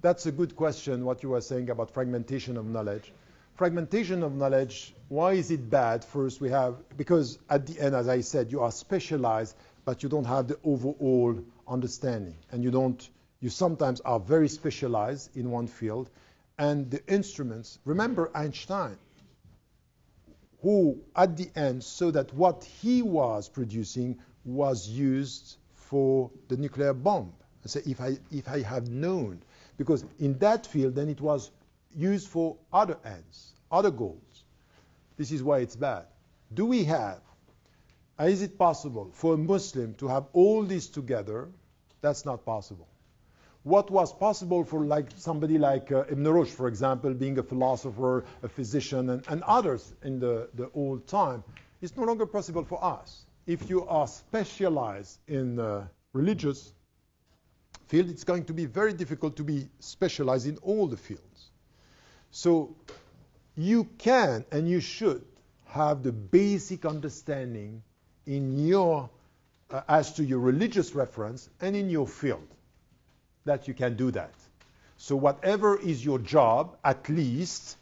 That's a good question, what you were saying about fragmentation of knowledge. Fragmentation of knowledge, why is it bad? First, because at the end, as I said, you are specialized, but you don't have the overall understanding. And you sometimes are very specialized in one field. And the instruments, remember Einstein, who at the end saw that what he was producing was used for the nuclear bomb. I say, if I had known, because in that field, then it was used for other ends, other goals. This is why it's bad. Is it possible for a Muslim to have all this together? That's not possible. What was possible for somebody like Ibn Rushd, for example, being a philosopher, a physician, and others in the old time, is no longer possible for us. If you are specialized in religious field, it's going to be very difficult to be specialized in all the fields. So you can and you should have the basic understanding in your as to your religious reference and in your field, that you can do that. So whatever is your job, at least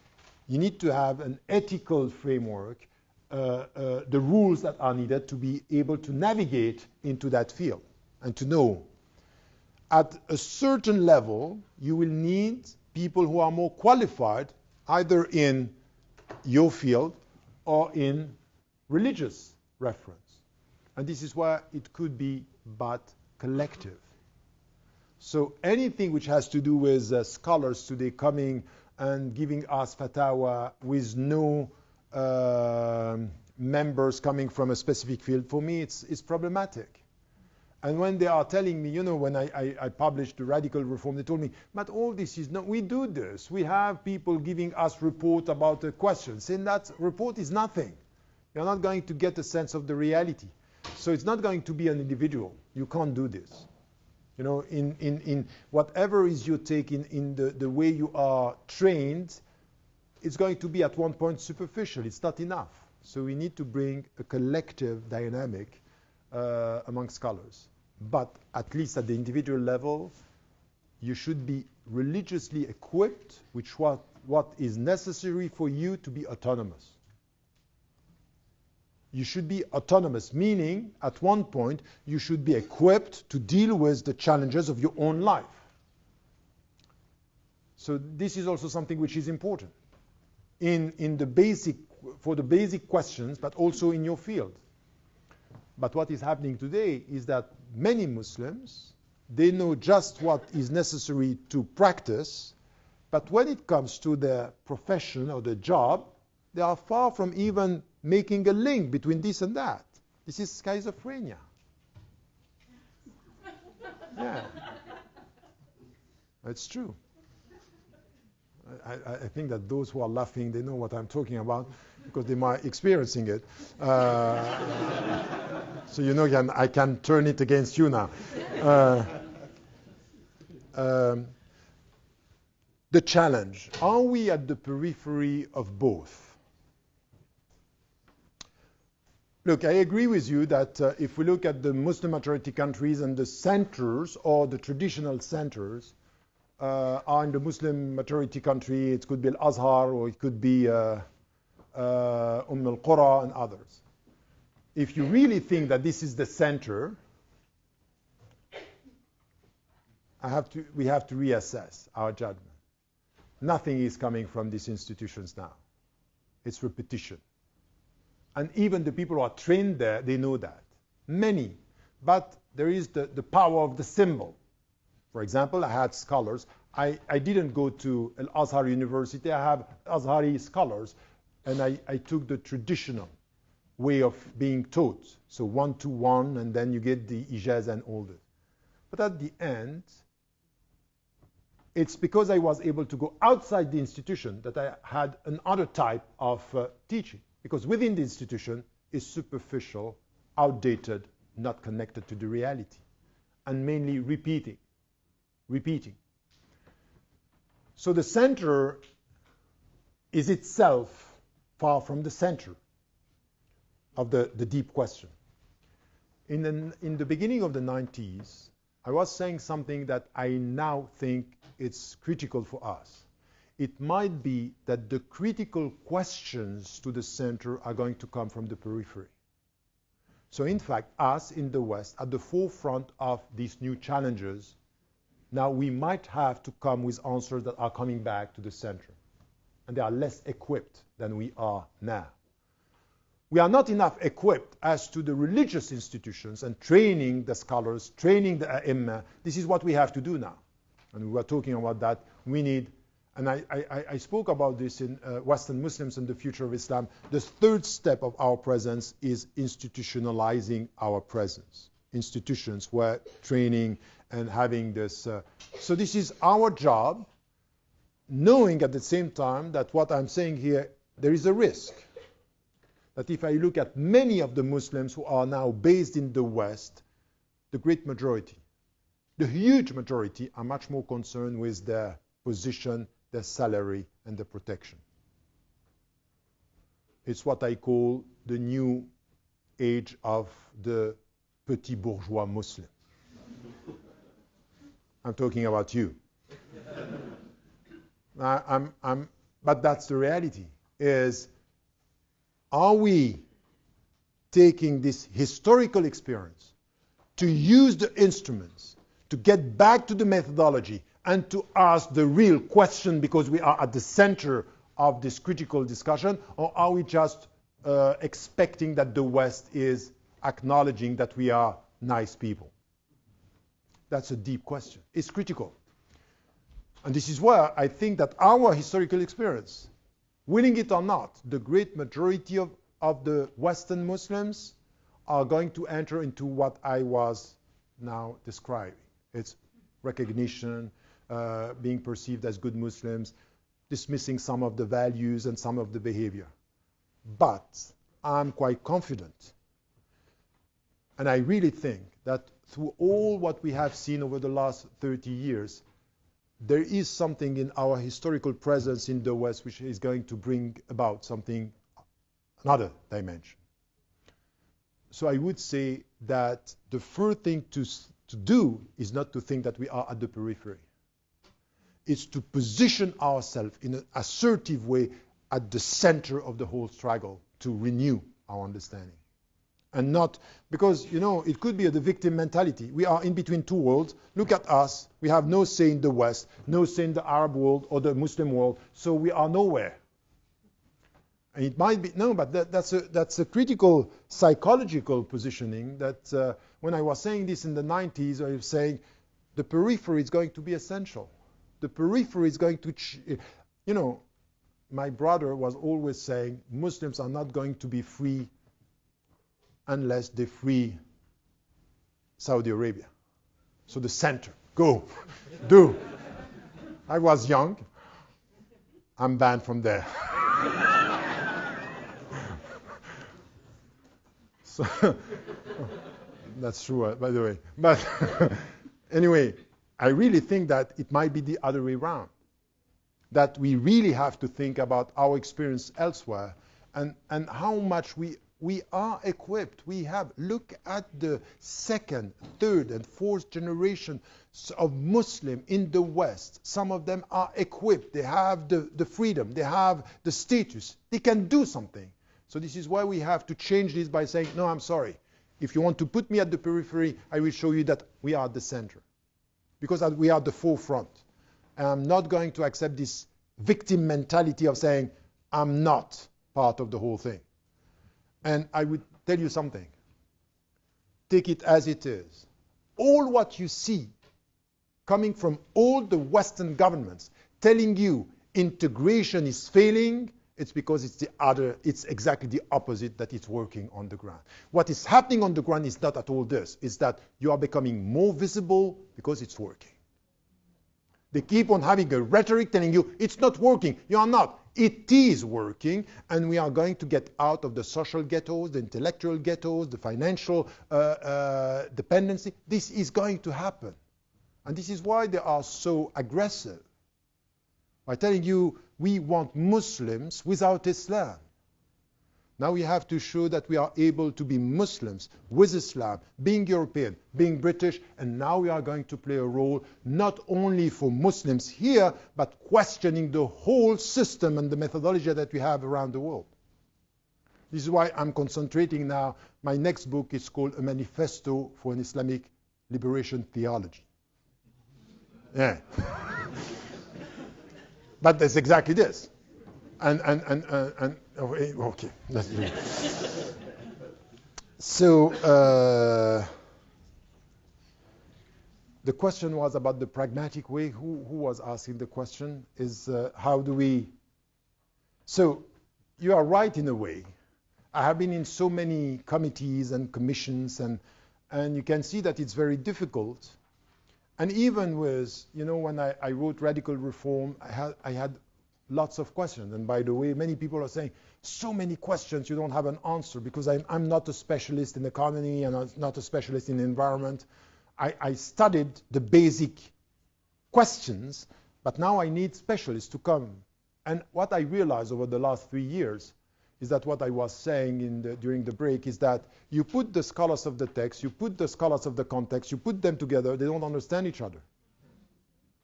you need to have an ethical framework, the rules that are needed to be able to navigate into that field and to know. At a certain level, you will need people who are more qualified, either in your field or in religious reference. And this is why it could be but collective. So anything which has to do with scholars today coming and giving us fatwa with no members coming from a specific field, for me it's problematic. And when they are telling me, when I published the Radical Reform, they told me, but all this is not, we do this. We have people giving us report about a question. Saying that report is nothing. You're not going to get a sense of the reality. So it's not going to be an individual. You can't do this. In whatever is your take in the way you are trained, it's going to be at one point superficial. It's not enough. So we need to bring a collective dynamic among scholars. But at least at the individual level, you should be religiously equipped with what is necessary for you to be autonomous. You should be autonomous, meaning at one point you should be equipped to deal with the challenges of your own life. So this is also something which is important for the basic questions, but also in your field. But what is happening today is that many Muslims, they know just what is necessary to practice, but when it comes to their profession or their job, they are far from even making a link between this and that. This is schizophrenia. Yeah. It's true. I think that those who are laughing, they know what I'm talking about because they might experiencing it. So I can turn it against you now. The challenge. Are we at the periphery of both? Look, I agree with you that if we look at the Muslim majority countries and the centers or the traditional centers are in the Muslim majority country, it could be Al-Azhar or it could be al-Qura and others. If you really think that this is the center, we have to reassess our judgment. Nothing is coming from these institutions now. It's repetition. And even the people who are trained there, they know that. Many. But there is the power of the symbol. For example, I had scholars. I didn't go to Al-Azhar University. I have Azhari scholars. And I took the traditional way of being taught. So 1-to-1, and then you get the ijaz and all that. But at the end, it's because I was able to go outside the institution that I had another type of teaching. Because within the institution is superficial, outdated, not connected to the reality, and mainly repeating. So the center is itself far from the center of the deep question. In the beginning of the 90s, I was saying something that I now think it's critical for us. It might be that the critical questions to the center are going to come from the periphery. So in fact, us in the West, at the forefront of these new challenges, now we might have to come with answers that are coming back to the center. And they are less equipped than we are now. We are not enough equipped as to the religious institutions and training the scholars, training the ai. This is what we have to do now. And we were talking about that. We need, and I spoke about this in Western Muslims and the Future of Islam. The third step of our presence is institutionalizing our presence. Institutions where training and having this. So this is our job, knowing at the same time that what I'm saying here, there is a risk. That if I look at many of the Muslims who are now based in the West, the great majority, the huge majority are much more concerned with their position, their salary, and their protection. It's what I call the new age of the petit bourgeois Muslim. I'm talking about you. But that's the reality, is are we taking this historical experience to use the instruments, to get back to the methodology, and to ask the real question because we are at the center of this critical discussion, or are we just expecting that the West is acknowledging that we are nice people? That's a deep question. It's critical. And this is where I think that our historical experience, willing it or not, the great majority of the Western Muslims are going to enter into what I was now describing. It's recognition, being perceived as good Muslims, dismissing some of the values and some of the behavior. But I'm quite confident, and I really think that through all what we have seen over the last 30 years, there is something in our historical presence in the West which is going to bring about something, another dimension. So I would say that the first thing to do is not to think that we are at the periphery. It's to position ourselves in an assertive way at the center of the whole struggle to renew our understanding. And not, because, it could be the victim mentality. We are in between two worlds. Look at us. We have no say in the West, no say in the Arab world or the Muslim world, so we are nowhere. And it might be, no, but that's a critical psychological positioning that when I was saying this in the 90s, I was saying the periphery is going to be essential. The periphery is going to, my brother was always saying Muslims are not going to be free unless they free Saudi Arabia. So the center, go, do. I was young. I'm banned from there. So, that's true, by the way. But anyway, I really think that it might be the other way around. That we really have to think about our experience elsewhere and how much we are equipped. Look at the second, third, and fourth generation of Muslim in the West. Some of them are equipped. They have the freedom. They have the status. They can do something. So this is why we have to change this by saying, no, I'm sorry. If you want to put me at the periphery, I will show you that we are at the center. Because we are at the forefront. And I'm not going to accept this victim mentality of saying, I'm not part of the whole thing. And I would tell you something. Take it as it is. All what you see coming from all the Western governments telling you integration is failing, it's because it's exactly the opposite that it's working on the ground. What is happening on the ground is not at all this. It's that you are becoming more visible because it's working. They keep on having a rhetoric telling you it's not working. You are not. It is working, and we are going to get out of the social ghettos, the intellectual ghettos, the financial dependency. This is going to happen. And this is why they are so aggressive. By telling you, we want Muslims without Islam. Now we have to show that we are able to be Muslims with Islam, being European, being British, and now we are going to play a role not only for Muslims here, but questioning the whole system and the methodology that we have around the world. This is why I'm concentrating now. My next book is called A Manifesto for an Islamic Liberation Theology. Yeah. But that's exactly this. Okay. That's it. So the question was about the pragmatic way. Who was asking the question? Is how do we? So you are right in a way. I have been in so many committees and commissions, and you can see that it's very difficult. And even with, when I wrote Radical Reform, I had lots of questions. And by the way, many people are saying, so many questions, you don't have an answer, because I'm not a specialist in economy and I'm not a specialist in environment. I studied the basic questions, but now I need specialists to come. And what I realized over the last 3 years is that what I was saying during the break is that you put the scholars of the text, you put the scholars of the context, you put them together, they don't understand each other.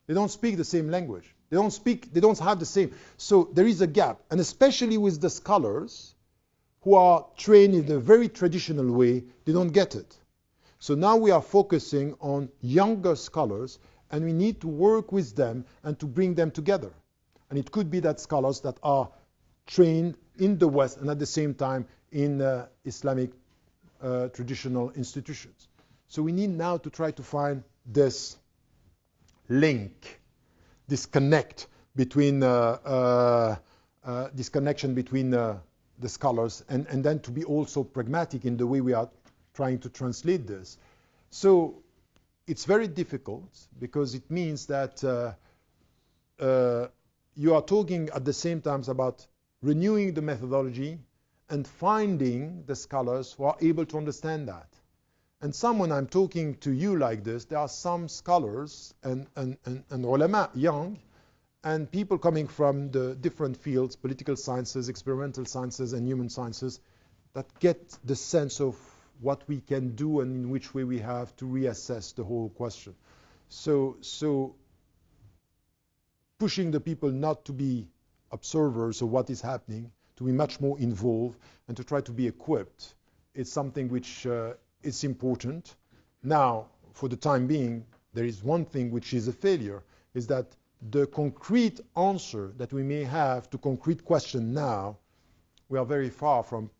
They don't speak the same language. They don't have the same. So there is a gap. And especially with the scholars who are trained in a very traditional way, they don't get it. So now we are focusing on younger scholars, and we need to work with them and to bring them together. And it could be that scholars that are trained in the West and at the same time in Islamic traditional institutions. So we need now to try to find this link, this connect between this connection between the scholars, and then to be also pragmatic in the way we are trying to translate this. So it's very difficult because it means that you are talking at the same time about renewing the methodology and finding the scholars who are able to understand that. And when I'm talking to you like this, there are some scholars and ulama, young, and people coming from the different fields, political sciences, experimental sciences, and human sciences, that get the sense of what we can do and in which way we have to reassess the whole question. So pushing the people not to be observers of what is happening, to be much more involved, and to try to be equipped, it's something which is important. Now, for the time being, there is one thing which is a failure, is that the concrete answer that we may have to concrete question now, we are very far from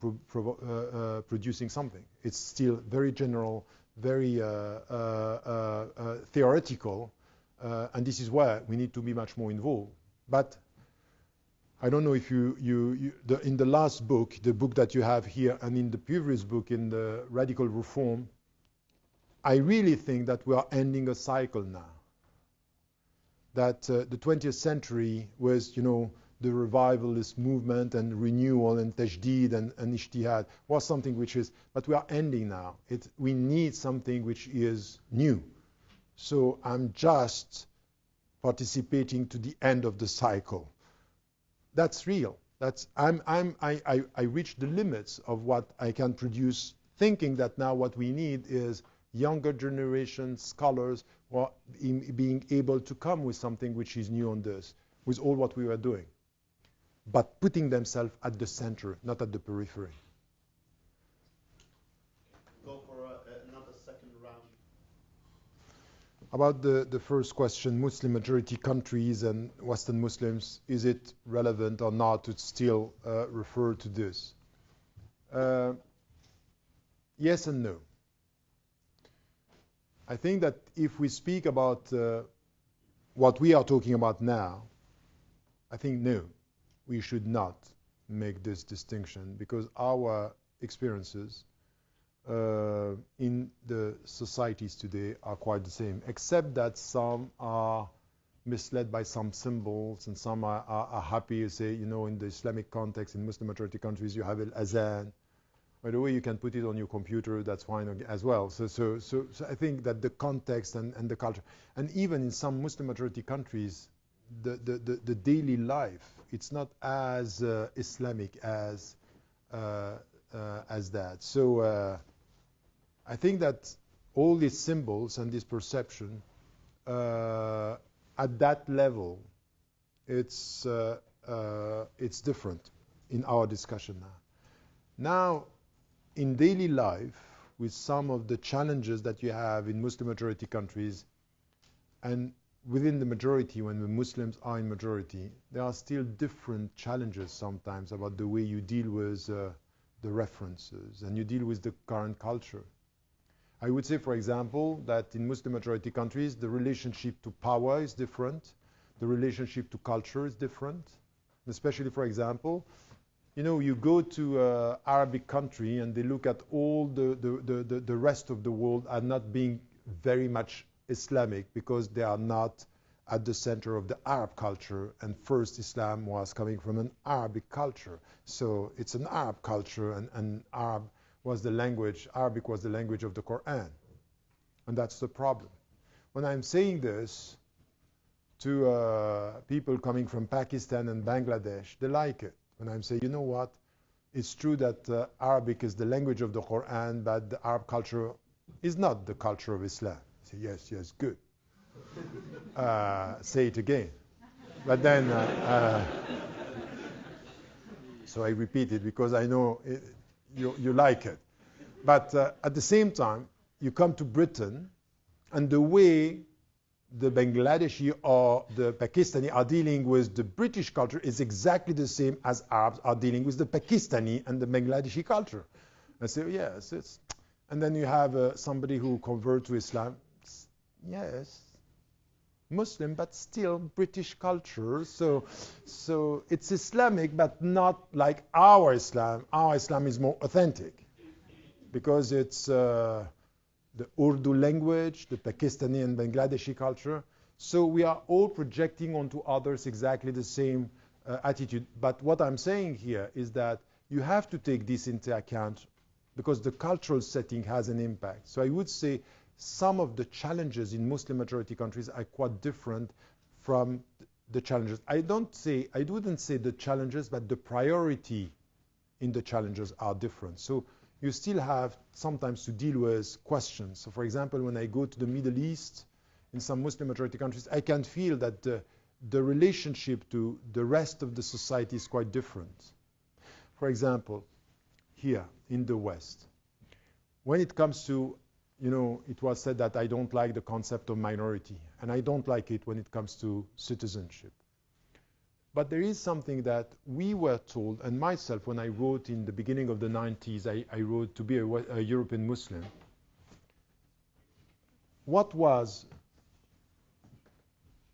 producing something. It's still very general, very theoretical, and this is where we need to be much more involved. But I don't know if in the last book, the book that you have here, and in the previous book, in the Radical Reform, I really think that we are ending a cycle now. That the 20th century was, the revivalist movement and renewal and tajdeed and ijtihad was something which is, but we are ending now. We need something which is new. So I'm just participating to the end of the cycle. That's real. I reached the limits of what I can produce, thinking that now what we need is younger generation scholars who are being able to come with something which is new on this, with all what we were doing, but putting themselves at the center, not at the periphery. Go for another second round. About the first question, Muslim majority countries and Western Muslims, is it relevant or not to still refer to this? Yes and no. I think that if we speak about what we are talking about now, I think no, we should not make this distinction, because our experiences in the societies today are quite the same, except that some are misled by some symbols, and some are happy, you say, in the Islamic context, in Muslim majority countries, you have al-azan. By the way, you can put it on your computer, that's fine as well. So I think that the context and the culture, and even in some Muslim majority countries, the daily life, it's not as Islamic as as that. So I think that all these symbols and this perception at that level, it's different in our discussion now. Now, in daily life, with some of the challenges that you have in Muslim majority countries, and within the majority, when the Muslims are in majority, there are still different challenges sometimes about the way you deal with the references and you deal with the current culture. I would say, for example, that in Muslim majority countries, the relationship to power is different. The relationship to culture is different. Especially, for example, you know, you go to an Arabic country and they look at all the rest of the world as not being very much Islamic because they are not at the center of the Arab culture, and first Islam was coming from an Arabic culture. So it's an Arab culture, and Arabic was the language of the Quran. And that's the problem. When I'm saying this to people coming from Pakistan and Bangladesh, they like it. When I'm saying, you know what, it's true that Arabic is the language of the Quran, but the Arab culture is not the culture of Islam. I say, yes, yes, good. Say it again. But then, so I repeat it because I know you like it. But at the same time, you come to Britain, and the way the Bangladeshi or the Pakistani are dealing with the British culture is exactly the same as Arabs are dealing with the Pakistani and the Bangladeshi culture. I say, yes, it's... And then you have somebody who converts to Islam. Yes, Muslim, but still British culture. So it's Islamic, but not like our Islam. Our Islam is more authentic because it's the Urdu language, the Pakistani and Bangladeshi culture. So we are all projecting onto others exactly the same attitude. But what I'm saying here is that you have to take this into account because the cultural setting has an impact. So I would say some of the challenges in Muslim majority countries are quite different from the challenges. I wouldn't say the challenges, but the priority in the challenges are different. So you still have sometimes to deal with questions. So for example, when I go to the Middle East, in some Muslim majority countries, I can feel that the relationship to the rest of the society is quite different. For example, here in the West, when it comes to, you know, it was said that I don't like the concept of minority, and I don't like it when it comes to citizenship. But there is something that we were told, and myself, when I wrote in the beginning of the 90s, I wrote to be a European Muslim. What was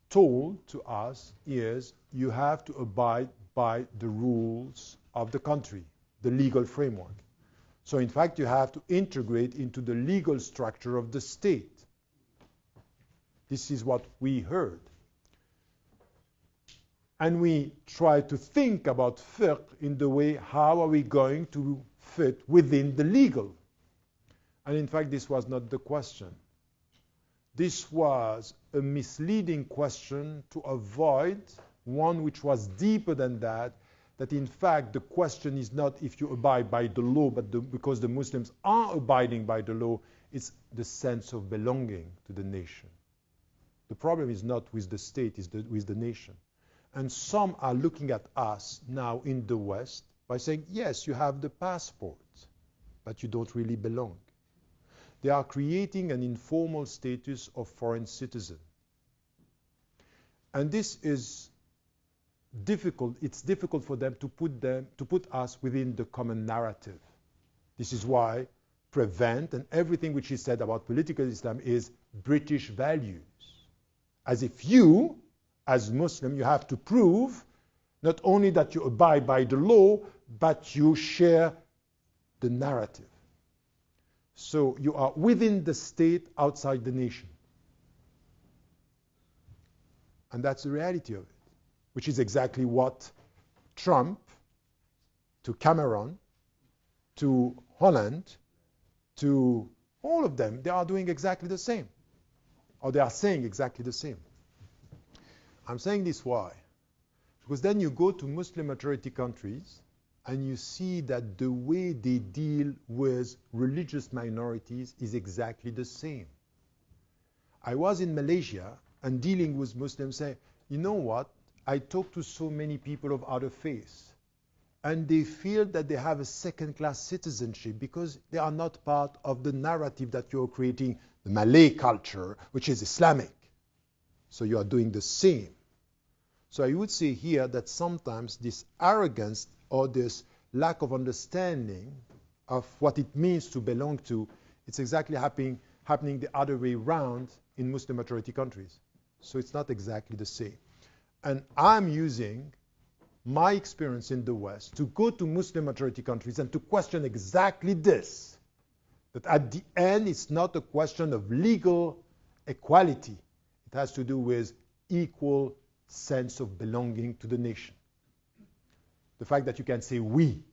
told to us is you have to abide by the rules of the country, the legal framework. So in fact, you have to integrate into the legal structure of the state. This is what we heard. And we try to think about fiqh in the way, how are we going to fit within the legal? And in fact, this was not the question. This was a misleading question to avoid one which was deeper than that in fact the question is not if you abide by the law, but because the Muslims are abiding by the law, it's the sense of belonging to the nation. The problem is not with the state, it's with the nation. And some are looking at us now in the West by saying, yes, you have the passport, but you don't really belong. They are creating an informal status of foreign citizen. And this is difficult. It's difficult for them to put us within the common narrative. This is why prevent and everything which is said about political Islam is British values. As if you, as Muslim, you have to prove not only that you abide by the law, but you share the narrative. So you are within the state, outside the nation. And that's the reality of it, which is exactly what Trump, to Cameron, to Holland, to all of them, they are doing exactly the same. Or they are saying exactly the same. I'm saying this why? Because then you go to Muslim majority countries and you see that the way they deal with religious minorities is exactly the same. I was in Malaysia and dealing with Muslims say, you know what, I talk to so many people of other faiths, and they feel that they have a second-class citizenship because they are not part of the narrative that you're creating, the Malay culture, which is Islamic. So you are doing the same. So I would say here that sometimes this arrogance or this lack of understanding of what it means to belong to, it's exactly happening the other way around in Muslim majority countries. So it's not exactly the same. And I'm using my experience in the West to go to Muslim majority countries and to question exactly this, that at the end it's not a question of legal equality. It has to do with equal sense of belonging to the nation. The fact that you can say we.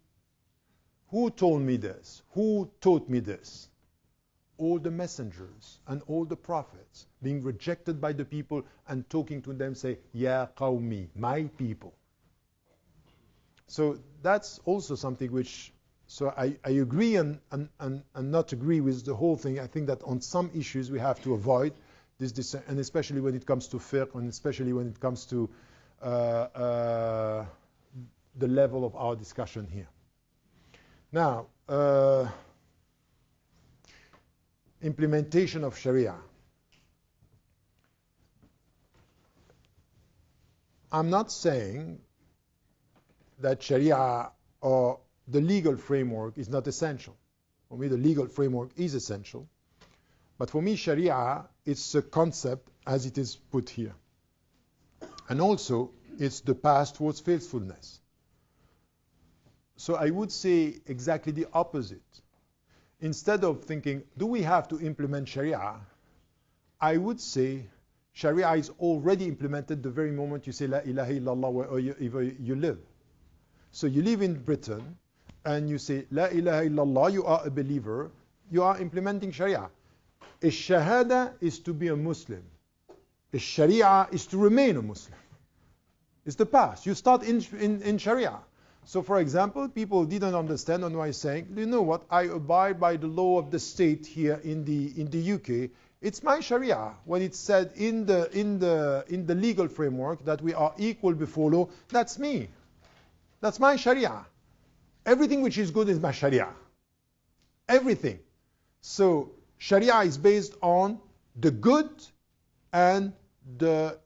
Who told me this? Who taught me this? All the messengers and all the prophets being rejected by the people and talking to them say, Ya qawmi, my people. So that's also something which, so I agree and not agree with the whole thing. I think that on some issues we have to avoid this, and especially when it comes to fiqh, and especially when it comes to the level of our discussion here. Now, implementation of Sharia. I'm not saying that Sharia or the legal framework is not essential. For me, the legal framework is essential. But for me, Sharia, it's a concept as it is put here. And also, it's the path towards faithfulness. So I would say exactly the opposite. Instead of thinking, do we have to implement Sharia? I would say Sharia is already implemented the very moment you say La ilaha illallah wherever you live. So you live in Britain and you say La ilaha illallah, you are a believer, you are implementing Sharia. A Shahada is to be a Muslim. A Sharia is to remain a Muslim. It's the path. You start in Sharia. So for example, people didn't understand when I was saying, you know what, I abide by the law of the state here in the UK. It's my Sharia. When it's said in the legal framework that we are equal before law, that's me. That's my Sharia. Everything which is good is my Sharia. Everything. So Sharia is based on the good and the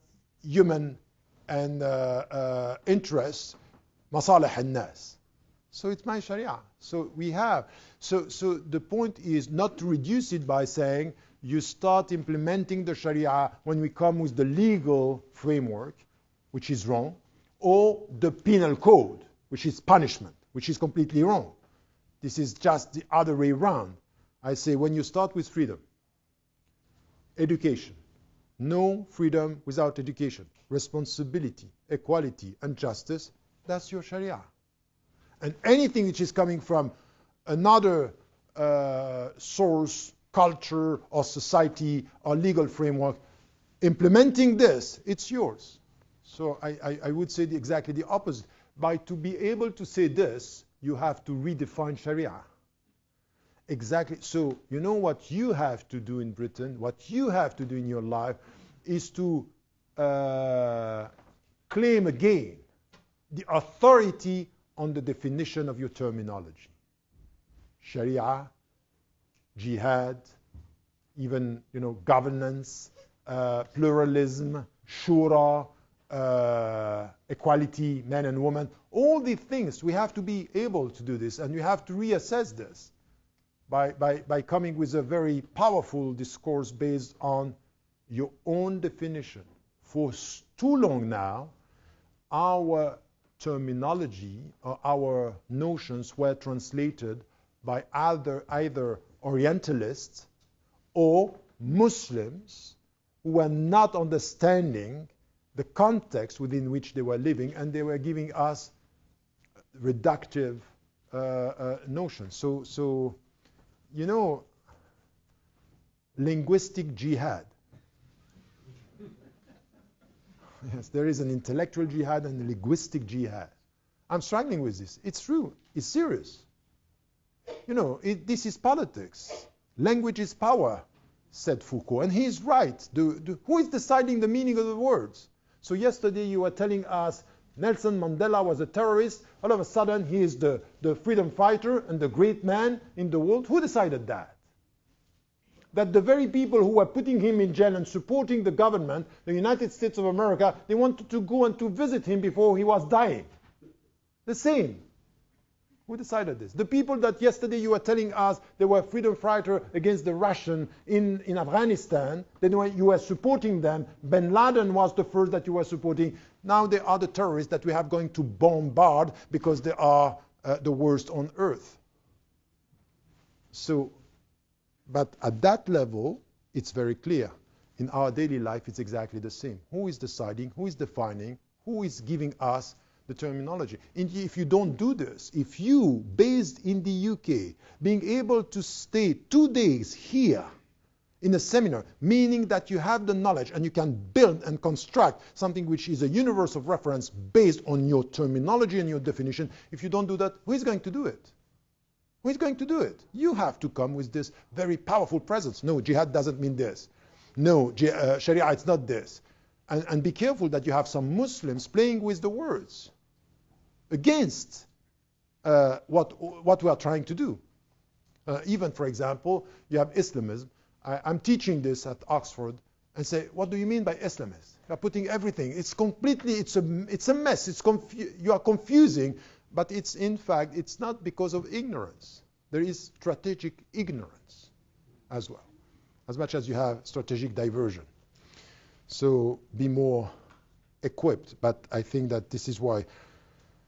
human and interests, masalih al-nas. So it's my Sharia. So we have. So the point is not to reduce it by saying you start implementing the Sharia when we come with the legal framework, which is wrong, or the penal code, which is punishment, which is completely wrong. This is just the other way around. I say when you start with freedom, education, no freedom without education, responsibility, equality, and justice, that's your Sharia. And anything which is coming from another source, culture, or society, or legal framework, implementing this, it's yours. So I would say exactly the opposite. To be able to say this, you have to redefine Sharia. Exactly. So you know what you have to do in Britain, what you have to do in your life is to claim again the authority on the definition of your terminology. Sharia, jihad, even governance, pluralism, shura, equality, men and women, all these things, we have to be able to do this, and we have to reassess this by coming with a very powerful discourse based on your own definition. For too long now, our terminology or our notions were translated by either Orientalists or Muslims who were not understanding the context within which they were living, and they were giving us reductive notions. So linguistic jihad. Yes, there is an intellectual jihad and a linguistic jihad. I'm struggling with this. It's true. It's serious. You know, this is politics. Language is power, said Foucault. And he's right. Who is deciding the meaning of the words? So yesterday you were telling us Nelson Mandela was a terrorist. All of a sudden he is the freedom fighter and the great man in the world. Who decided that? That the very people who were putting him in jail and supporting the government, the United States of America, they wanted to go and to visit him before he was dying. The same. Who decided this? The people that yesterday you were telling us they were freedom fighter against the Russian in Afghanistan, then you were supporting them. Bin Laden was the first that you were supporting. Now they are the terrorists that we have going to bombard because they are the worst on earth. So, but at that level, it's very clear. In our daily life, it's exactly the same. Who is deciding? Who is defining? Who is giving us the terminology? And if you don't do this, if you, based in the UK, being able to stay 2 days here in a seminar, meaning that you have the knowledge and you can build and construct something which is a universe of reference based on your terminology and your definition, if you don't do that, who is going to do it? Who is going to do it? You have to come with this very powerful presence. No, jihad doesn't mean this. No, Sharia, it's not this. And be careful that you have some Muslims playing with the words against what we are trying to do. Even, for example, you have Islamism. I'm teaching this at Oxford and say, what do you mean by Islamist? You are putting everything. It's completely, it's a mess. You are confusing, but it's in fact, it's not because of ignorance. There is strategic ignorance as well, as much as you have strategic diversion. So be more equipped, but I think that this is why.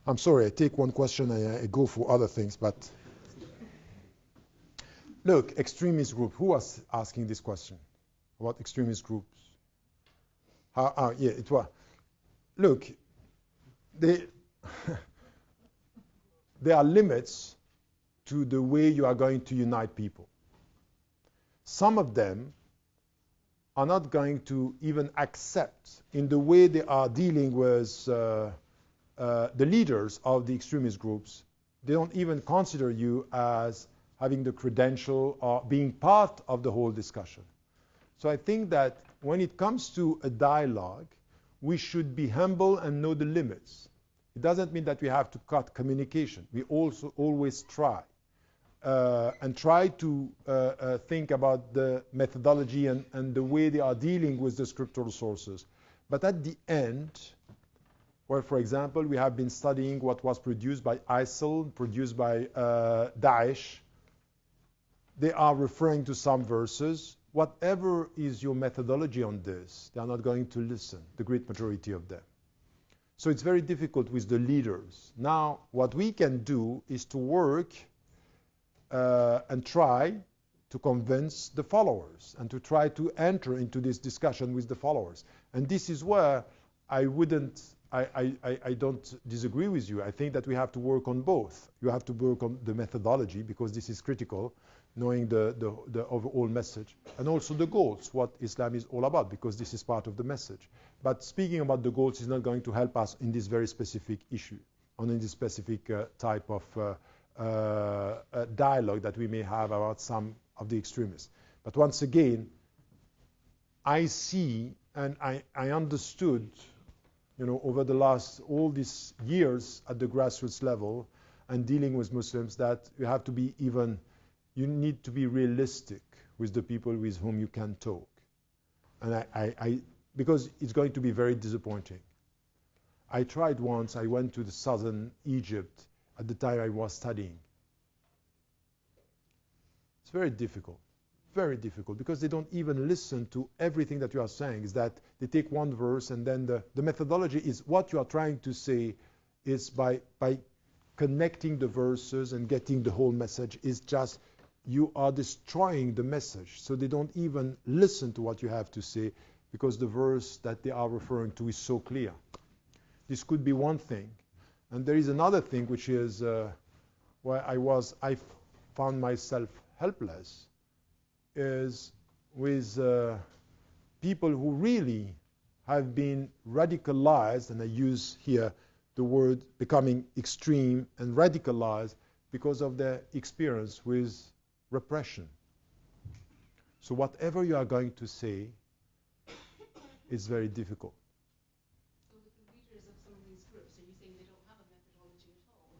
I'm sorry, I take one question, I go for other things, but look, extremist group. Who was asking this question about extremist groups? Yeah, it was. Look, there are limits to the way you are going to unite people. Some of them are not going to even accept in the way they are dealing with the leaders of the extremist groups. They don't even consider you as having the credential or being part of the whole discussion. So I think that when it comes to a dialogue, we should be humble and know the limits. It doesn't mean that we have to cut communication. We also always try and try to think about the methodology and the way they are dealing with the scriptural sources. But at the end, where, for example, we have been studying what was produced by ISIL, produced by Daesh, they are referring to some verses. Whatever is your methodology on this, they are not going to listen, the great majority of them. So it's very difficult with the leaders. Now, what we can do is to work and try to convince the followers and to try to enter into this discussion with the followers. And this is where I don't disagree with you. I think that we have to work on both. You have to work on the methodology because this is critical, knowing the overall message, and also the goals, what Islam is all about, because this is part of the message. But speaking about the goals is not going to help us in this very specific issue, or in this specific type of dialogue that we may have about some of the extremists. But once again, I see and I understood, you know, over the last all these years at the grassroots level and dealing with Muslims, that you have to be you need to be realistic with the people with whom you can talk. And because it's going to be very disappointing. I tried once, I went to the southern Egypt at the time I was studying. It's very difficult, because they don't even listen to everything that you are saying. Is that they take one verse and then the methodology is what you are trying to say is by connecting the verses and getting the whole message is just you are destroying the message. So they don't even listen to what you have to say because the verse that they are referring to is so clear. This could be one thing. And there is another thing which is where I found myself helpless, is with people who really have been radicalized, and I use here the word becoming extreme and radicalized because of their experience with repression. So whatever you are going to say is very difficult. So with the leaders of some of these groups, are you saying they don't have a methodology at all?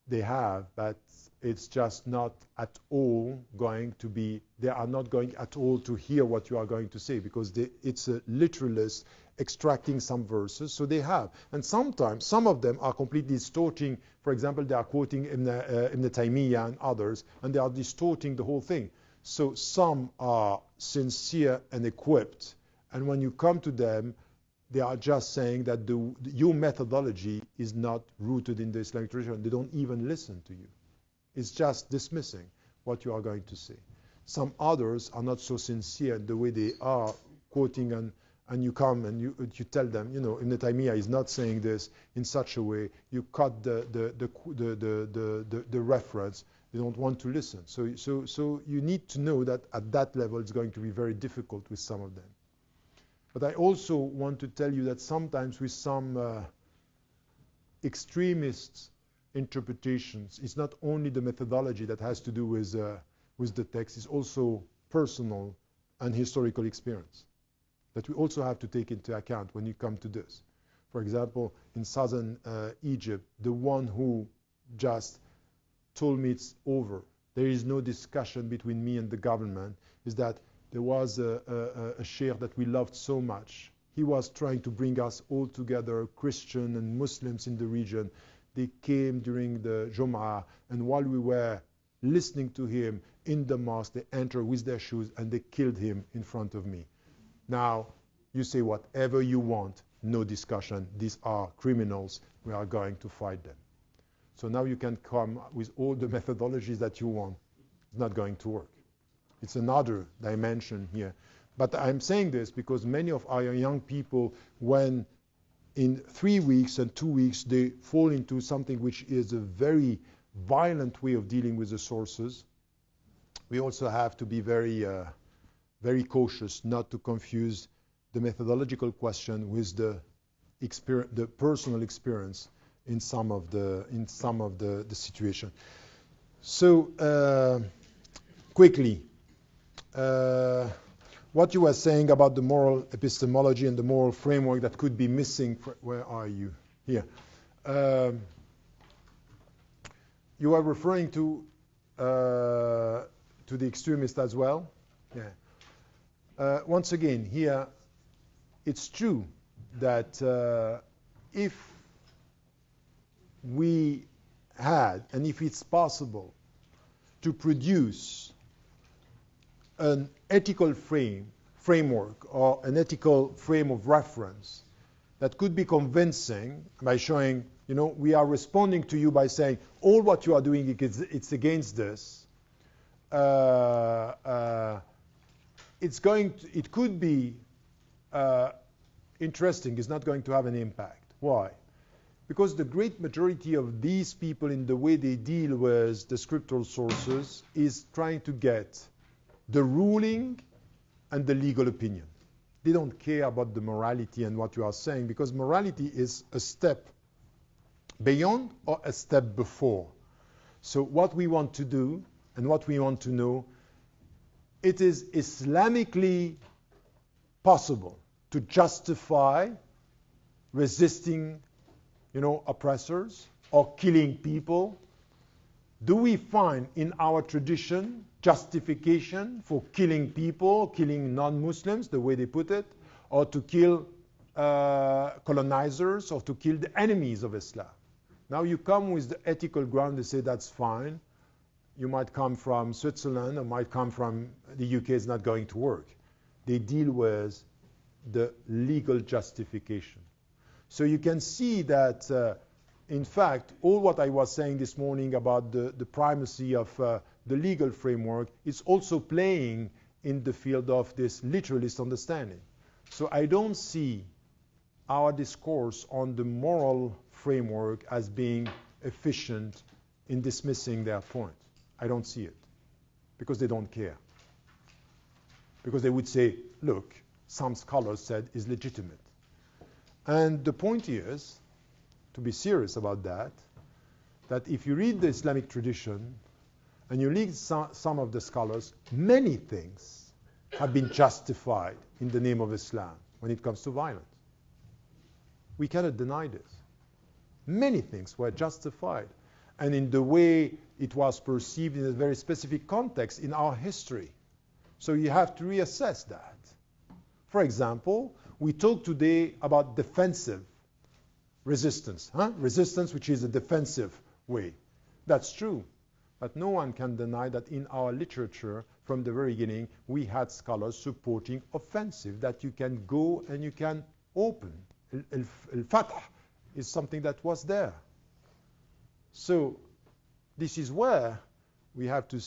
They have, but it's just not at all going to be, they are not going at all to hear what you are going to say, because it's a literalist extracting some verses. So they have. And sometimes, some of them are completely distorting. For example, they are quoting Ibn Taymiyyah and others, and they are distorting the whole thing. So some are sincere and equipped, and when you come to them, they are just saying that your methodology is not rooted in the Islamic tradition. They don't even listen to you. It's just dismissing what you are going to say. Some others are not so sincere in the way they are quoting, and you come and you tell them, Ibn Taymiyyah is not saying this in such a way. You cut the reference. They don't want to listen. So you need to know that at that level it's going to be very difficult with some of them. But I also want to tell you that sometimes with some extremist interpretations, it's not only the methodology that has to do with the text, it's also personal and historical experience that we also have to take into account when you come to this. For example, in southern Egypt, the one who just told me it's over, there is no discussion between me and the government, is that there was a sheikh that we loved so much. He was trying to bring us all together, Christian and Muslims in the region. They came during the Jum'ah, and while we were listening to him in the mosque, they entered with their shoes and they killed him in front of me. Now, you say whatever you want, no discussion. These are criminals. We are going to fight them. So now you can come with all the methodologies that you want. It's not going to work. It's another dimension here. But I'm saying this because many of our young people, when in 3 weeks and 2 weeks, they fall into something which is a very violent way of dealing with the sources, we also have to be very, very cautious not to confuse the methodological question with the personal experience in some of the situation. So quickly, what you were saying about the moral epistemology and the moral framework that could be missing. Where are you? Here. You are referring to the extremists as well. Yeah. Once again, here, it's true that if we had, and if it's possible, to produce an ethical framework or an ethical frame of reference that could be convincing by showing, we are responding to you by saying all what you are doing it's against this. It could be interesting. It's not going to have an impact. Why? Because the great majority of these people, in the way they deal with the scriptural sources, is trying to get the ruling and the legal opinion. They don't care about the morality and what you are saying, because morality is a step beyond or a step before. So what we want to do and what we want to know, it is Islamically possible to justify resisting, oppressors or killing people. Do we find in our tradition justification for killing people, killing non-Muslims, the way they put it, or to kill colonizers, or to kill the enemies of Islam? Now you come with the ethical ground, they say that's fine. You might come from Switzerland or might come from the UK, it's not going to work. They deal with the legal justification. So you can see that, in fact, all what I was saying this morning about the primacy of the legal framework is also playing in the field of this literalist understanding. So I don't see our discourse on the moral framework as being efficient in dismissing their point. I don't see it, because they don't care. Because they would say, look, some scholars said is legitimate. And the point is to be serious about that, that if you read the Islamic tradition and you read some of the scholars, many things have been justified in the name of Islam when it comes to violence. We cannot deny this. Many things were justified, and in the way it was perceived in a very specific context in our history. So you have to reassess that. For example, we talk today about defensive resistance. Resistance which is a defensive way. That's true. But no one can deny that in our literature, from the very beginning, we had scholars supporting offensive, that you can go and you can open. Al-Fatah is something that was there. So this is where we have to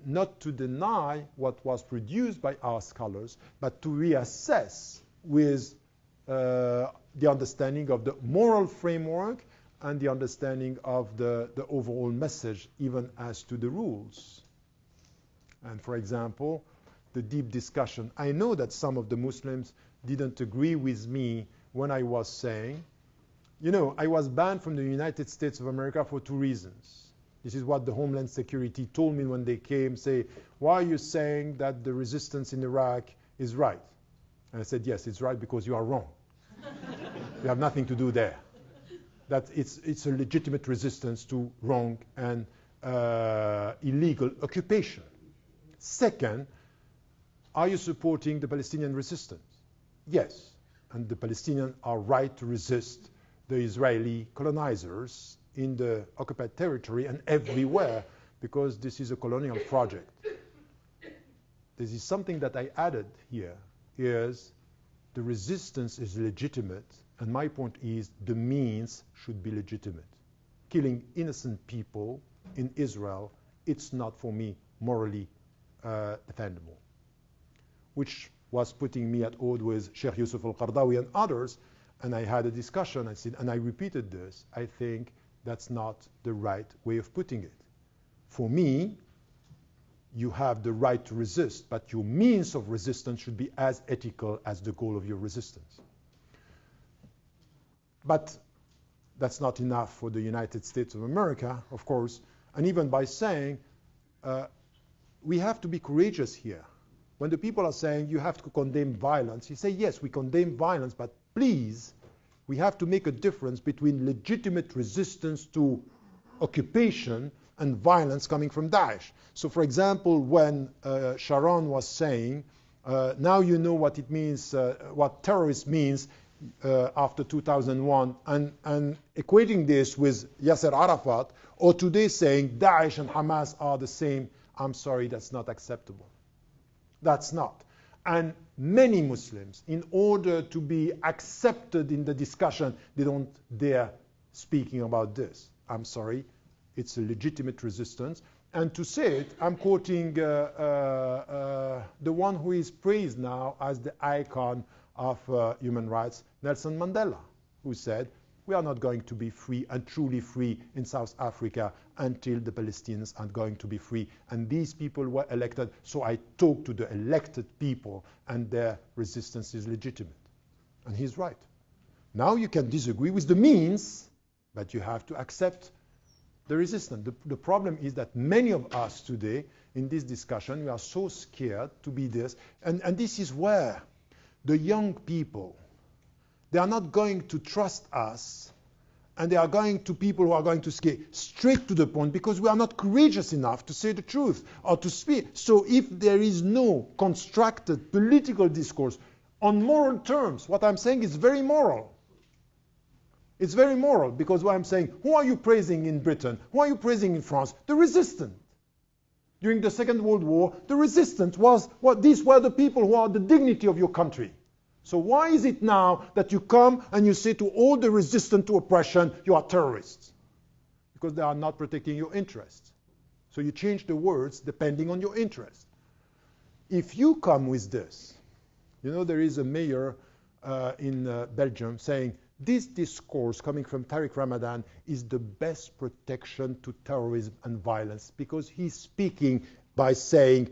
not to deny what was produced by our scholars, but to reassess with the understanding of the moral framework and the understanding of the overall message, even as to the rules. And for example, the deep discussion. I know that some of the Muslims didn't agree with me when I was saying, you know, I was banned from the United States of America for 2 reasons. This is what the Homeland Security told me when they came, say, why are you saying that the resistance in Iraq is right? And I said, yes, it's right because you are wrong. You have nothing to do there. That it's a legitimate resistance to wrong and illegal occupation. Second, are you supporting the Palestinian resistance? Yes, and the Palestinians are right to resist the Israeli colonizers in the occupied territory and everywhere, because this is a colonial project. This is something that I added here, is the resistance is legitimate, and my point is the means should be legitimate. Killing innocent people in Israel, it's not for me morally defendable, which was putting me at odds with Sheikh Yusuf al-Qardawi and others, and I had a discussion, I said, and I repeated this, I think that's not the right way of putting it. For me, you have the right to resist, but your means of resistance should be as ethical as the goal of your resistance. But that's not enough for the United States of America, of course, and even by saying, we have to be courageous here. When the people are saying you have to condemn violence, you say, yes, we condemn violence, but please, we have to make a difference between legitimate resistance to occupation and violence coming from Daesh. So for example, when Sharon was saying, now you know what it means, what terrorist means after 2001, and equating this with Yasser Arafat, or today saying Daesh and Hamas are the same, I'm sorry, that's not acceptable. That's not. And many Muslims, in order to be accepted in the discussion, they don't dare speaking about this. I'm sorry, it's a legitimate resistance. And to say it, I'm quoting the one who is praised now as the icon of human rights, Nelson Mandela, who said, we are not going to be free and truly free in South Africa until the Palestinians are going to be free. And these people were elected, so I talk to the elected people, and their resistance is legitimate. And he's right. Now you can disagree with the means, but you have to accept the resistance. The problem is that many of us today, in this discussion, we are so scared to be this. And this is where the young people, they are not going to trust us, and they are going to people who are going to say straight to the point, because we are not courageous enough to say the truth or to speak. So if there is no constructed political discourse on moral terms, what I'm saying is very moral. It's very moral, because what I'm saying, who are you praising in Britain? Who are you praising in France? The resistant. During the Second World War, the resistant was, these were the people who are the dignity of your country. So why is it now that you come and you say to all the resistant to oppression, you are terrorists? Because they are not protecting your interests. So you change the words depending on your interest. If you come with this, you know, there is a mayor in Belgium saying, this discourse coming from Tariq Ramadan is the best protection to terrorism and violence, because he's speaking by saying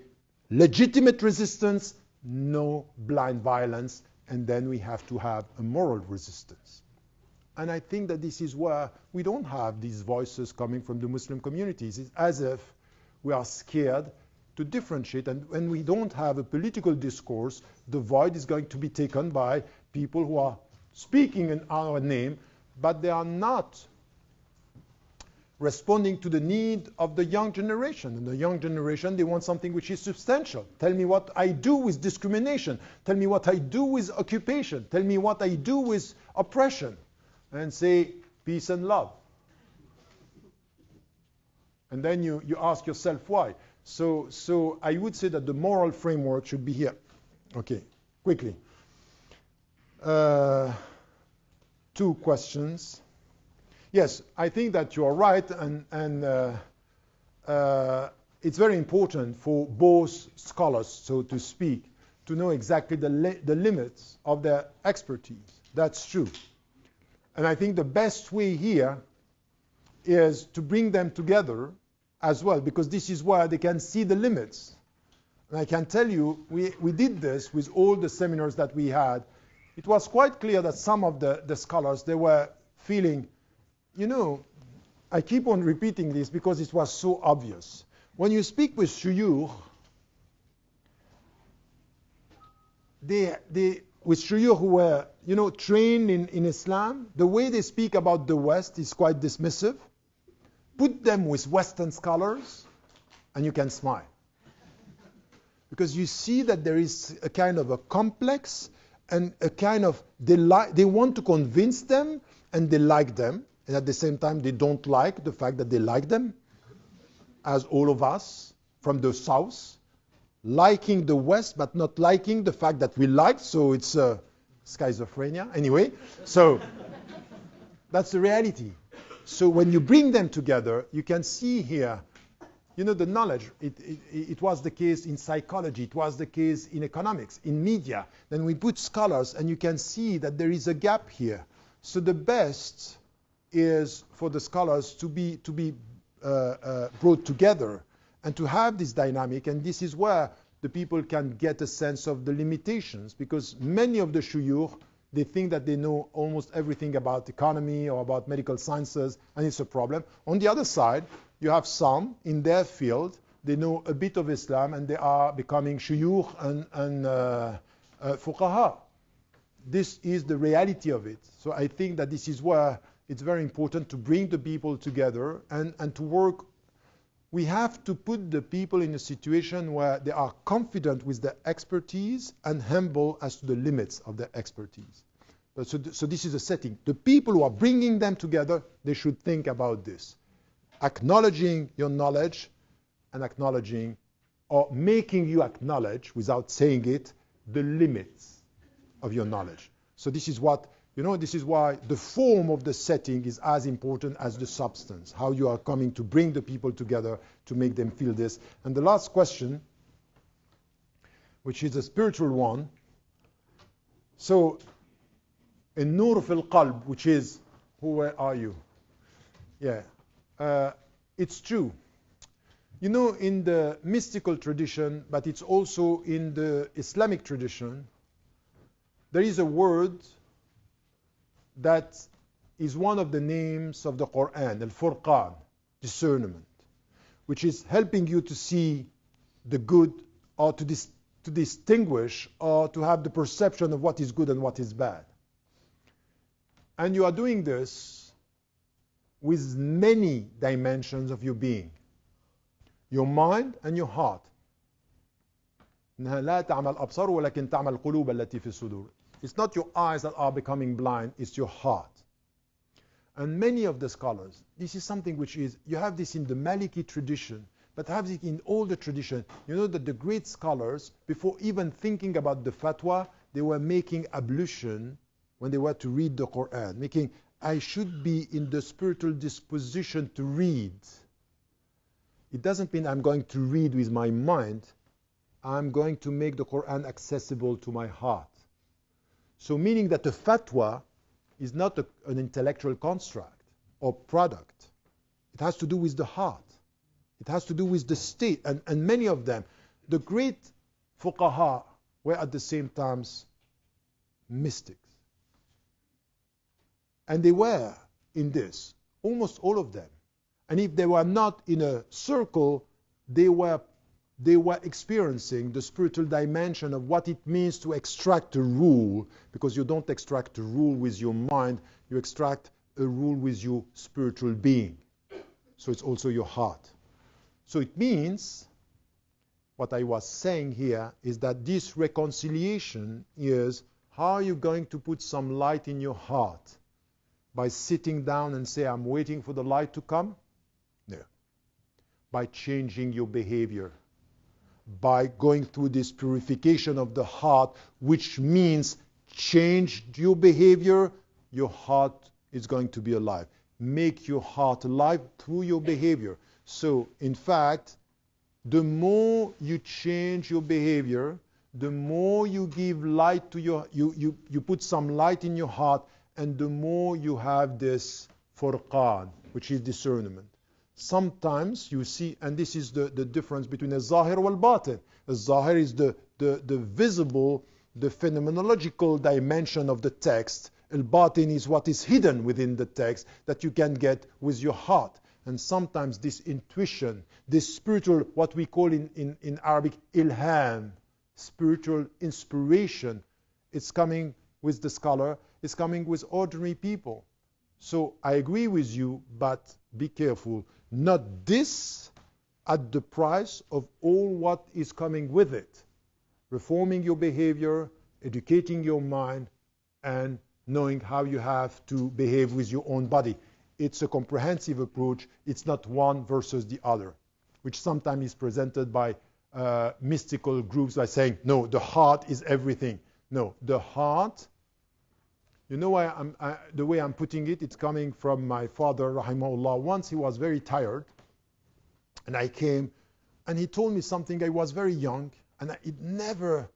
legitimate resistance, no blind violence, and then we have to have a moral resistance. And I think that this is where we don't have these voices coming from the Muslim communities. It's as if we are scared to differentiate. And when we don't have a political discourse, the void is going to be taken by people who are speaking in our name, but they are not responding to the need of the young generation. And the young generation, they want something which is substantial. Tell me what I do with discrimination. Tell me what I do with occupation. Tell me what I do with oppression. And say peace and love. And then you ask yourself why. So I would say that the moral framework should be here. Okay, quickly. 2 questions. Yes, I think that you are right, and it's very important for both scholars, so to speak, to know exactly the limits of their expertise. That's true. And I think the best way here is to bring them together as well, because this is where they can see the limits. And I can tell you, we did this with all the seminars that we had. It was quite clear that some of the scholars, they were feeling, I keep on repeating this because it was so obvious. When you speak with shuyukh, with shuyukh who were, trained in Islam, the way they speak about the West is quite dismissive. Put them with Western scholars, and you can smile. Because you see that there is a kind of a complex and a kind of, they want to convince them, and they like them, and at the same time they don't like the fact that they like them, as all of us from the South. Liking the West, but not liking the fact that we like, so it's schizophrenia. Anyway, so that's the reality. So when you bring them together, you can see here, the knowledge. It was the case in psychology. It was the case in economics, in media. Then we put scholars, and you can see that there is a gap here. So the best is for the scholars to be brought together and to have this dynamic, and this is where the people can get a sense of the limitations, because many of the shuyukh, they think that they know almost everything about economy or about medical sciences, and it's a problem. On the other side, you have some in their field, they know a bit of Islam, and they are becoming shuyukh and fuqaha. This is the reality of it. So I think that this is where it's very important to bring the people together and to work. We have to put the people in a situation where they are confident with their expertise and humble as to the limits of their expertise. So this is a setting. The people who are bringing them together, they should think about this. Acknowledging your knowledge and acknowledging, or making you acknowledge, without saying it, the limits of your knowledge. So this is what, this is why the form of the setting is as important as the substance, how you are coming to bring the people together to make them feel this. And the last question, which is a spiritual one. So, in Nur fil Qalb, which is, where are you? Yeah, it's true. In the mystical tradition, but it's also in the Islamic tradition, there is a word that is one of the names of the Quran, al-Furqan, discernment, which is helping you to see the good, or to distinguish, or to have the perception of what is good and what is bad. And you are doing this with many dimensions of your being, your mind and your heart. إنها لا تعمى الأبصار ولكن تعمى القلوب التي في الصدور. It's not your eyes that are becoming blind, it's your heart. And many of the scholars, this is something which is, you have this in the Maliki tradition, but have it in all the tradition. You know that the great scholars, before even thinking about the fatwa, they were making ablution when they were to read the Quran, making, I should be in the spiritual disposition to read. It doesn't mean I'm going to read with my mind. I'm going to make the Quran accessible to my heart. So meaning that the fatwa is not an intellectual construct or product. It has to do with the heart. It has to do with the state. And many of them, the great fuqaha, were at the same time mystics. And they were in this, almost all of them. And if they were not in a circle, they were experiencing the spiritual dimension of what it means to extract a rule, because you don't extract a rule with your mind, you extract a rule with your spiritual being. So it's also your heart. So it means, what I was saying here is that this reconciliation is, how are you going to put some light in your heart? By sitting down and say, I'm waiting for the light to come? No. By changing your behavior. By going through this purification of the heart, which means change your behavior, your heart is going to be alive. Make your heart alive through your behavior. So, in fact, the more you change your behavior, the more you give light to you put some light in your heart, and the more you have this furqan, which is discernment. Sometimes you see, and this is the difference between a zahir wal batin. A zahir is the visible, the phenomenological dimension of the text. Al-batin is what is hidden within the text that you can get with your heart. And sometimes this intuition, this spiritual, what we call in Arabic, ilham, spiritual inspiration, it's coming with the scholar, it's coming with ordinary people. So I agree with you, but be careful. Not this at the price of all what is coming with it. Reforming your behavior, educating your mind, and knowing how you have to behave with your own body. It's a comprehensive approach. It's not one versus the other, which sometimes is presented by mystical groups by saying, no, the heart is everything. No, the heart, you know why the way I'm putting it, it's coming from my father, rahimahullah. Once he was very tired, and I came, and he told me something. I was very young, and it never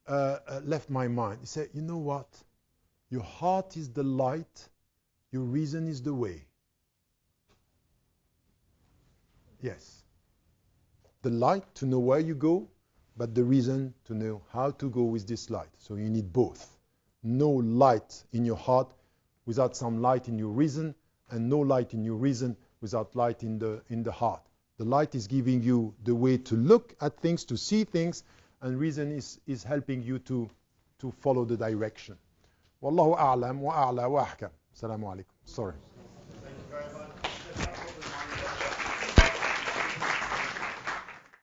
left my mind. He said, you know what? Your heart is the light, your reason is the way. Yes. The light to know where you go, but the reason to know how to go with this light. So you need both. No light in your heart without some light in your reason, and no light in your reason without light in the heart. The light is giving you the way to look at things, to see things, and reason is helping you to follow the direction. Wallahu a'lam wa a'la wa ahkam. Assalamu alaikum. Sorry.